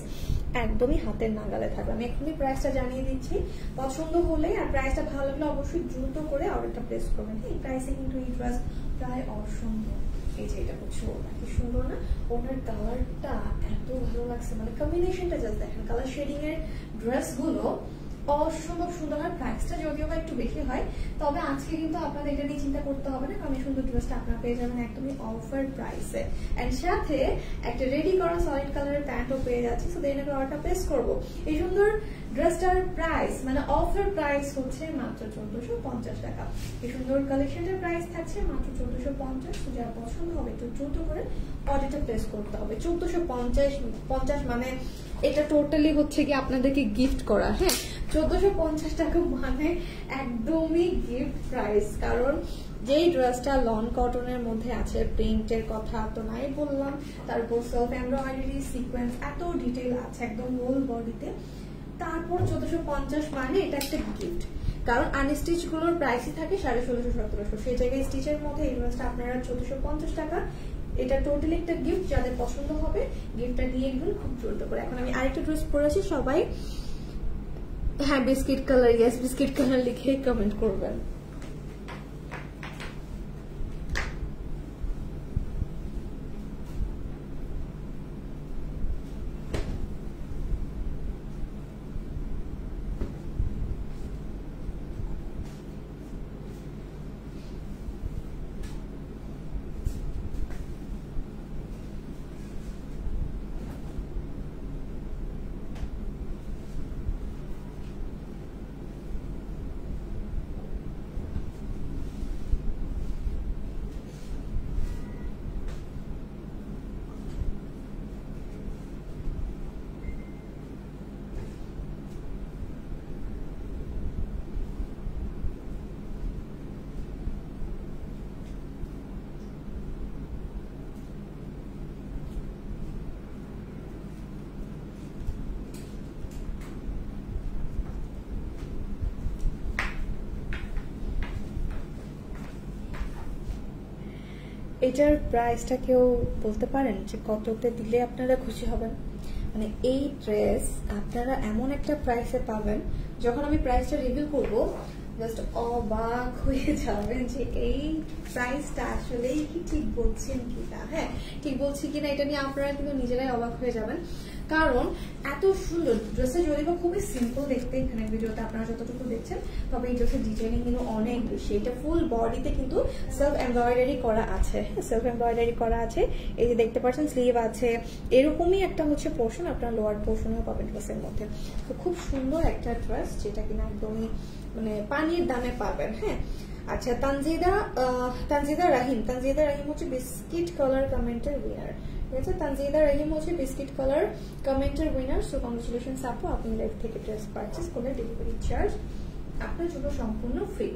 একদমই হাতের নাগালে থাকবে। আমি এখনই প্রাইসটা জানিয়ে দিচ্ছি, পছন্দ হলে আর প্রাইসটা ভালো লাগলে অবশ্যই দ্রুত করে অর্ডারটা প্লেস করবেন। এই প্রাইসে কিন্তু এই ড্রেস প্রায় অসম্ভব। এই যে এটা হচ্ছে ওটা, কি সুন্দর না, ওনার কালারটা এত ভালো লাগছে, মানে কম্বিনেশনটা জাস্ট দেখেন, কালার শেডিং এর ড্রেস গুলো অসম্ভব সুন্দর হয়। প্রাইসটা যদিও বা একটু বেশি হয়, তবে আজকে কিন্তু আপনাদের এটা নিয়ে চিন্তা করতে হবে না, কারণ এই সুন্দর ড্রেসটা আপনারা পেয়ে যাবেন একদমই অফার প্রাইসে, এন্ড সাথে একটা রেডি করা সলিড কালারের প্যান্টও পেয়ে যাচ্ছি। সো দেন অর্ডারটা প্লেস করবো। এই সুন্দর ড্রেসটার প্রাইস মানে অফার প্রাইস হচ্ছে মাত্র 1450 টাকা। এই সুন্দর কালেকশনটার প্রাইস থাকছে মাত্র 1450। যারা পছন্দ হবে একটু দ্রুত করে অর্ডারটা প্লেস করতে হবে। 1450 মানে এটা টোটালি হচ্ছে কি আপনাদেরকে গিফট করা। হ্যাঁ, 1450 টাকা মানে একদমই গিফট প্রাইস, কারণ যেই ড্রেসটা লন কটনের মধ্যে আছে, প্রিন্টের কথা তো নাই বললাম, তারপর সেলফ এমব্রয়ডারি সিকোয়েন্স এত ডিটেইল আছে একদম হোল বডিতে, তারপর 1450 মানে এটা একটা গিফট। কারণ আনস্টিচ গুলোর প্রাইসই থাকে 1650-1700, সেই জায়গায় স্টিচের মধ্যে এই ড্রেসটা আপনারা 1450 টাকা। এটা টোটালি একটা গিফট, যাদের পছন্দ হবে গিফটটা দিয়ে একদম খুব দ্রুত করে। এখন আমি আরেকটা ড্রেস পরেছি, সবাই হ্যাঁ biscuit colour, yes biscuit colour লিখে কমেন্ট করবেন। এটার প্রাইসটা কেউ বলতে পারেন যে কততে দিলে আপনারা খুশি হবেন? মানে এই ড্রেস আপনারা এমন একটা প্রাইসে পাবেন, যখন আমি প্রাইসটা রিভিউ করব জাস্ট অবাক হয়ে যাবেন যে এই প্রাইসটা আসলেই কি ঠিক বলছেন কিনা। হ্যাঁ, ঠিক বলছি কিনা এটা নিয়ে আপনারা কিন্তু নিজেরাই অবাক হয়ে যাবেন, কারণ এত সুন্দর ড্রেসের যদিও খুবই সিম্পল দেখতে এখানে ভিডিওতে আপনারা যতটুকু দেখছেন, তবে এই ড্রেসের ডিজাইনিং কিন্তু অনেক বেশি। এটা ফুল বডিতে কিন্তু সেলফ এমব্রয়ডারি করা আছে, সেলফ এমব্রয়ডারি করা আছে। এই যে দেখতে পাচ্ছেন স্লিভ আছে, এরকমই একটা হচ্ছে পোর্শন আপনারা লোয়ার পোর্শনেও পাবেন ড্রেসের মধ্যে। তো খুব সুন্দর একটা ড্রেস, যেটা কিনা একদমই মানে পানির দামে পাবেন। হ্যাঁ, আচ্ছা, তানজিদা রাহিম হচ্ছে বিস্কিট কালার কমেন্টের উইনার। ঠিক আছে, তানজিদা রাহিম হচ্ছে বিস্কিট কালার কমেন্টের উইনার। সো কংগ্রেচুলেশনস আপু, আপনি লাইভ থেকে ড্রেস পারচেজ করলে ডেলিভারি চার্জ আপনার জন্য সম্পূর্ণ ফ্রি।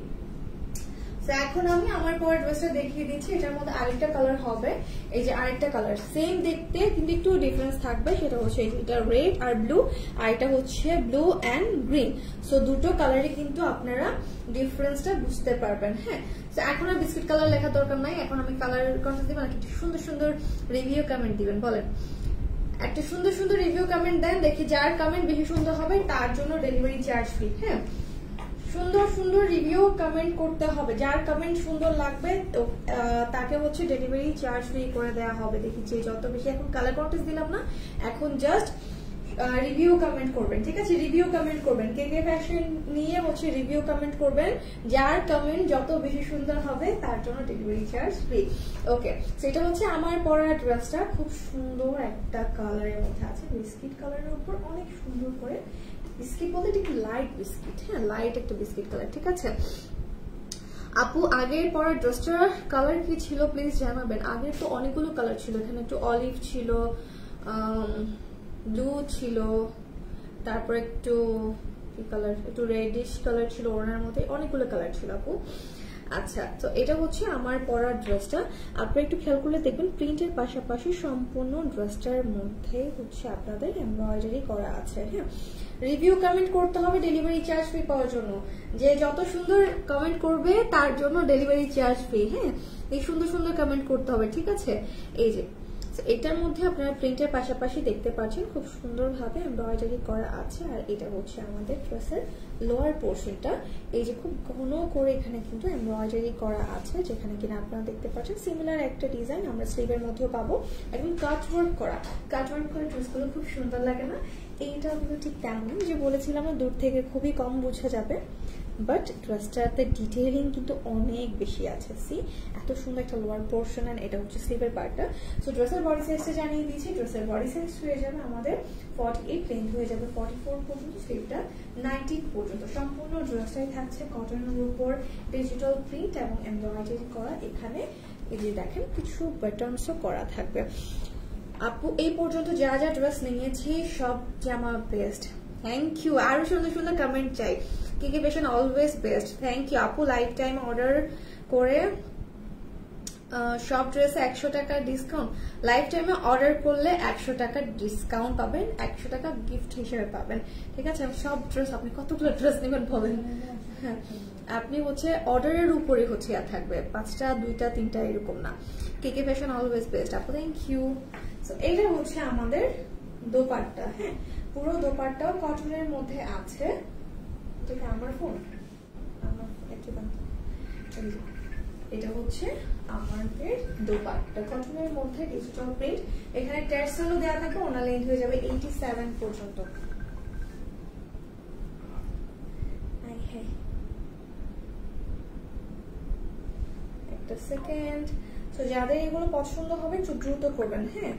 এখন আমি আমার পর ড্রেসটা দেখিয়ে দিচ্ছি, এটার মধ্যে আরেকটা কালার হবে। এই যে আরেকটা কালার সেম দেখতে কিন্তু একটু ডিফারেন্স থাকবে, সেটা হচ্ছে এটা রেড আর ব্লু, আর এটা হচ্ছে ব্লু অ্যান্ড গ্রিন। সো দুটো কালারে কিন্তু আপনারা ডিফারেন্সটা বুঝতে পারবেন। হ্যাঁ, তো এখন আর বিস্কিট কালার লেখার দরকার নাই, এখন আমি কালার কন্ট্রাস্ট দিবেন, একটু সুন্দর সুন্দর রিভিউ কমেন্ট দিবেন। বলেন, একটা সুন্দর সুন্দর রিভিউ কমেন্ট দেন, দেখি যার কমেন্ট বেশি সুন্দর হবে তার জন্য ডেলিভারি চার্জ ফ্রি। হ্যাঁ, সুন্দর সুন্দর রিভিউ কমেন্ট করতে হবে, যার কমেন্ট সুন্দর লাগবে তো তাকে হচ্ছে ডেলিভারি চার্জ ফ্রি করে দেওয়া হবে। দেখি যে যত বেশি, এখন কালার কন্টেস্ট দিলাম না, এখন জাস্ট রিভিউ কমেন্ট করবেন। ঠিক আছে, রিভিউ কমেন্ট করবেন, কে কে ফ্যাশন নিয়ে হচ্ছে রিভিউ কমেন্ট করবেন, যার কমেন্ট যত বেশি সুন্দর হবে তার জন্য ডেলিভারি চার্জ ফ্রি। ওকে, সেটা হচ্ছে আমার পরা ড্রেসটা খুব সুন্দর একটা কালারের মধ্যে আছে, বিস্কিট কালারের উপর অনেক সুন্দর করে বিস্কিট বলতে এটা একটু লাইট বিস্কিট, হ্যাঁ লাইট একটা বিস্কিট কালার, ঠিক আছে। আপু আগের পরের ড্রেসটার কালার কি ছিল প্লিজ জানাবেন। আগের তো অনেকগুলো কালার ছিল, এখানে একটু অলিভ ছিল, ব্লু ছিল, তারপর একটু কি কালার, একটু রেডিশ কালার ছিল, ওনার মধ্যে অনেকগুলো কালার ছিল আপু। আচ্ছা, তো এটা হচ্ছে আমার পরার ড্রেসটা। আপনারা একটু খেয়াল করলে দেখবেন প্রিন্টের পাশাপাশি সম্পূর্ণ ড্রেসটার মধ্যে হচ্ছে আপনাদের এমব্রয়ডারি করা আছে, হ্যাঁ। রিভিউ কমেন্ট করতে হবে ডেলিভারি চার্জ ফ্রি পাওয়ার জন্য, যে যত সুন্দর কমেন্ট করবে তার জন্য ডেলিভারি চার্জ ফ্রি, হ্যাঁ। এই সুন্দর সুন্দর কমেন্ট করতে হবে, ঠিক আছে। এই যে এটার মধ্যে আপনারা প্রিন্টের পাশাপাশি দেখতে পাচ্ছেন খুব সুন্দরভাবে এমব্রয়ডারি করা আছে। আর এটা হচ্ছে আমাদের ড্রেসের লোয়ার পোর্শনটা, এই যে খুব ঘন করে এখানে কিন্তু এমব্রয়ডারি করা আছে, যেখানে কিনা আপনারা দেখতে পাচ্ছেন সিমিলার একটা ডিজাইন আমরা স্লিভের মধ্যেও পাবো। একদম কাট ওয়ার্ক করা ড্রেসগুলো খুব সুন্দর লাগে না? এইটা কিন্তু ঠিক তেমন, যে বলেছিলাম না দূর থেকে খুবই কম বোঝা যাবে, বাট ড্রেসটাতে ডিটেইলিং কিন্তু অনেক বেশি আছে। সি এত সুন্দর একটা লোয়ার পোর্শন, এন্ড এটা হচ্ছে স্লিভের পার্টটা। সো ড্রেসের বডি সাইজটা জানিয়ে দিয়েছি, ড্রেসের বডি সাইজ হয়ে যাবে আমাদের 48, লেন্থ হয়ে যাবে 44 পর্যন্ত, স্লিভটা 19 পর্যন্ত। সম্পূর্ণ ড্রেসটাই থাকছে কটনের উপর ডিজিটাল প্রিন্ট এবং এমব্রয়ডারি করা। এখানে এই যে দেখেন কিছু বাটনসও করা থাকবে। আপু এই পর্যন্ত যা যা ড্রেস নিয়েছি সব জামা বেস্ট, থ্যাংক ইউ। আরো সুন্দর সুন্দর কমেন্ট চাই। কি fashion always best, thank you আপু। লাইফ টাইম অর্ডার করে সব ড্রেসে 100 টাকা ডিসকাউন্ট, লাইফ টাইমে অর্ডার করলে 100 টাকা ডিসকাউন্ট পাবেন, 100 টাকা গিফট হিসেবে পাবেন, ঠিক আছে। সব ড্রেস আপনি কতগুলো ড্রেস নেবেন বলেন? হ্যাঁ, আপনি হচ্ছে অর্ডারের উপরে হচ্ছে থাকবে, 5টা 2টা 3টা এরকম না। কি ফ্যাশন অলওয়েজ বেস্ট আপু, থ্যাংক ইউ। সো এটা হচ্ছে আমাদের দোপাট্টা, হ্যাঁ পুরো দোপাট্টাও কটনের মধ্যে আছে। আমার ফোন এটা হচ্ছে আমাদের দোপাট্টা কটনের মধ্যে ডিজিটাল প্রিন্ট। এখানে ট্যাসেলও দেওয়া থাকবে, ওনার লেন্থ হয়ে যাবে 87 পর্যন্ত। একটা সেকেন্ড। তো যাদের এগুলো পছন্দ হবে একটু দ্রুত করবেন, হ্যাঁ।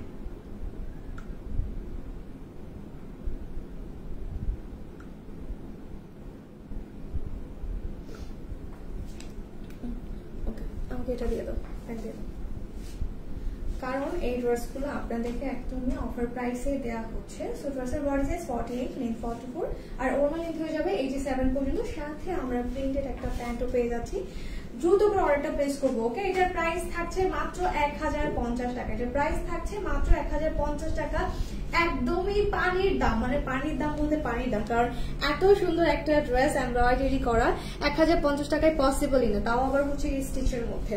এটা দিয়ে দাও, কারণ এই ড্রেসগুলো আপনাদেরকে একদমই অফার প্রাইসে দেওয়া হচ্ছে। সো ড্রেসের বডি সাইজ 48, লেন্থ 44, আর ওনার লেন্থ হয়ে যাবে 87 পর্যন্ত। সাথে আমরা প্রিন্টেড একটা প্যান্টও পেয়ে যাচ্ছি। দ্রুত করে অর্ডারটা প্লেস করবো, ওকে। এটার প্রাইস থাকছে মাত্র 1050 টাকা। এটার প্রাইস থাকছে মাত্র 1050 টাকা, একদমই পানির দাম, মানে পানির দাম বলতে পানির দাম, কারণ এত সুন্দর একটা ড্রেস এমব্রয়ডারি করা 1050 টাকায় পসিবলই না, তাও আবার হচ্ছে স্টিচের মধ্যে।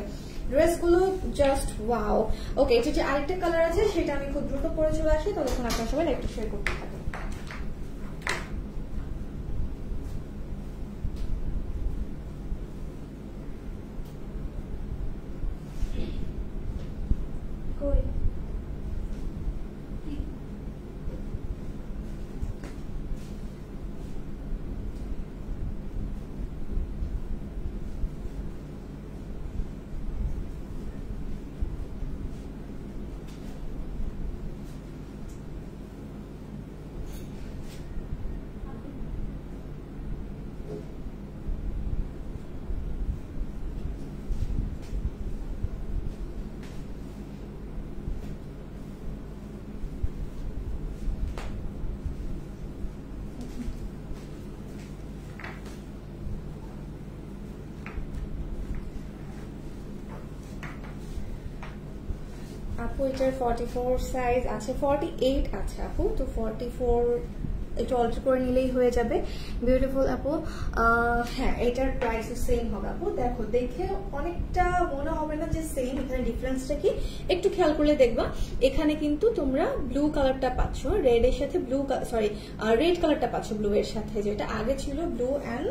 ড্রেসগুলো জাস্ট ওয়াও। ওকে, এটা যে আরেকটা কালার আছে সেটা আমি খুব দ্রুত পরে চলে আসি, ততক্ষণ আপনার সবাই লাইকটা শেয়ার করতে থাকেন। আপু এটার 44 সাইজ আছে, 48 আছে আপু, তো 44 একটু অল্টার করে নিলেই হয়ে যাবে। বিউটিফুল আপু। হ্যাঁ, এটার প্রাইস সেম হবে আপু। দেখো, দেখে অনেকটা মনে হবে না যে সেম, এখানে ডিফারেন্সটা কি একটু খেয়াল করলে দেখবা। এখানে কিন্তু তোমরা ব্লু কালারটা পাচ্ছ রেড এর সাথে, রেড কালারটা পাচ্ছ ব্লু এর সাথে, যেটা আগে ছিল ব্লু অ্যান্ড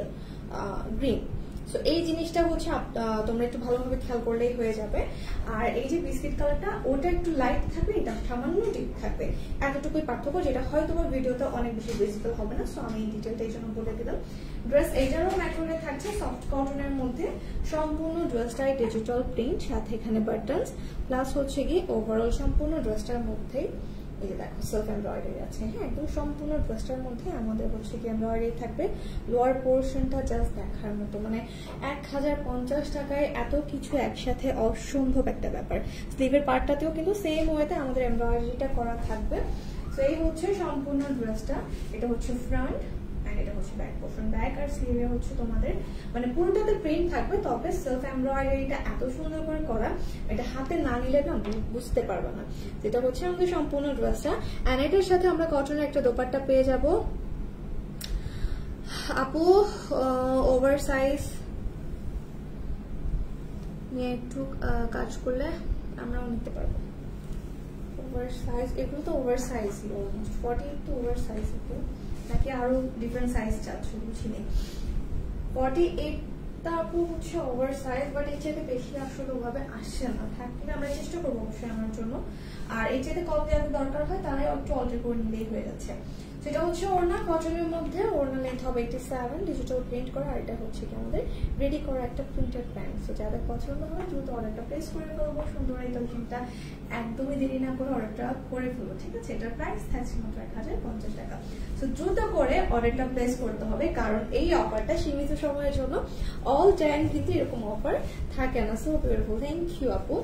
গ্রিন। সো এই জিনিসটা হচ্ছে তোমরা একটু ভালোভাবে খেয়াল করলেই হয়ে যাবে। আর এই যে বিস্কিট কালারটা, ওটা একটু লাইট থাকবে, এটা সামান্য ডিপ থাকবে, এতটুকুই পার্থক্য, যেটা হয়তো ভিডিওতে অনেক বেশি ভিজিবল হবে না। সো আমি এই ডিটেলটা এই জন্য বলে দিলাম। ড্রেস এটারও ম্যাটেরিয়াল থাকছে সফট কটনের মধ্যে, সম্পূর্ণ ড্রেসটাই ডিজিটাল প্রিন্ট, সাথে এখানে বাটনস, প্লাস হচ্ছে কি ওভারঅল সম্পূর্ণ ড্রেসটার মধ্যে এই যে দেখো সেলফ এমব্রয়ডারি আছে। হ্যাঁ, একদম সম্পূর্ণ ড্রেসটার মধ্যে আমাদের হচ্ছে কি এমব্রয়ডারি থাকবে। লোয়ার পোর্শনটা জাস্ট দেখার মতো, মানে 1050 টাকায় এত কিছু একসাথে অসম্ভব একটা ব্যাপার। স্লিভের পার্টটাতেও কিন্তু সেম ওয়েতে আমাদের এমব্রয়ডারিটা করা থাকবে। তো এই হচ্ছে সম্পূর্ণ ড্রেসটা। এটা হচ্ছে ফ্রন্ট, এটা হচ্ছে ব্যাক পোর্শন। ব্যাক আর স্লিভে হচ্ছে তোমাদের মানে পুরোটাতে প্রিন্ট থাকবে, তবে সেলফ এমব্রয়ডারিটা এত সুন্দর করে করা, এটা হাতে না নিলে না বুঝতে পারবে না। যেটা হচ্ছে আমাদের সম্পূর্ণ ড্রেসটা। এন্ড এটার সাথে আমরা কটনের একটা দোপাট্টা পেয়ে যাব। আপু ওভার সাইজ নিয়ে একটু কাজ করলে আমরাও নিতে পারবো। ওভার সাইজ, এগুলো তো ওভার সাইজ, অলমোস্ট 48 তো ওভার সাইজ এগুলো, নাকি আরো ডিফারেন্ট সাইজ চাচ্ছ বুঝিনি। 48টা আপু হচ্ছে ওভার সাইজ, বাট এর চাইতে বেশি আসলে ওভাবে আসছে না। থাকলে আমরা চেষ্টা করবো অবশ্যই আমার জন্য। আর এর চাইতে কম যাদের দরকার হয় তারাই একটু অল্টার করে নিলেই হয়ে যাচ্ছে। সেটা হচ্ছে ওড়না কটনের মধ্যে, ওড়না লেন্থ হবে 87, ডিজিটাল প্রিন্ট করা। আর এটা হচ্ছে কি আমাদের রেডি করা একটা প্রিন্টেড প্যান্ট। তো যাদের পছন্দ হয় দ্রুত অর্ডারটা প্লেস করে ফেলবো। সুন্দর এই কালেকশনটা একদমই দেরি না করে অর্ডারটা করে ফেলবো, ঠিক আছে? এটার প্রাইস থাকছে মাত্র 1050 টাকা। তো দ্রুত করে অর্ডারটা প্লেস করতে হবে, কারণ এই অফারটা সীমিত সময়ের জন্য, অল টাইম কিন্তু এরকম অফার থাকে না। সো বিউটিফুল, থ্যাংক ইউ আপু।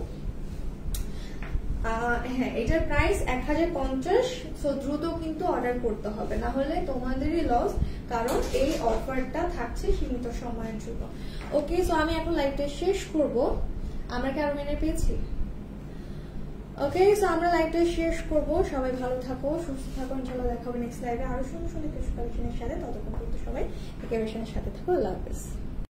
হ্যাঁ, এটার প্রাইস 1050। সো দ্রুত কিন্তু অর্ডার করতে হবে, না হলে তোমাদেরই লস, কারণ এই অফারটা থাকছে সীমিত সময়ের জন্য। ওকে, সো আমি এখন লাইভটা শেষ করব। আমরা কি আরো মেনে পেয়েছি? ওকে, সো আমরা লাইভটা শেষ করব। সবাই ভালো থাকো, সুস্থ থাকো, ইনশাআল্লাহ দেখা হবে নেক্সট লাইভে আরো সুন্দর সুন্দর কিছু কালেকশনের সাথে। ততক্ষণ কিন্তু সবাই একেবারে সাথে থাকো। আল্লাহ হাফেজ।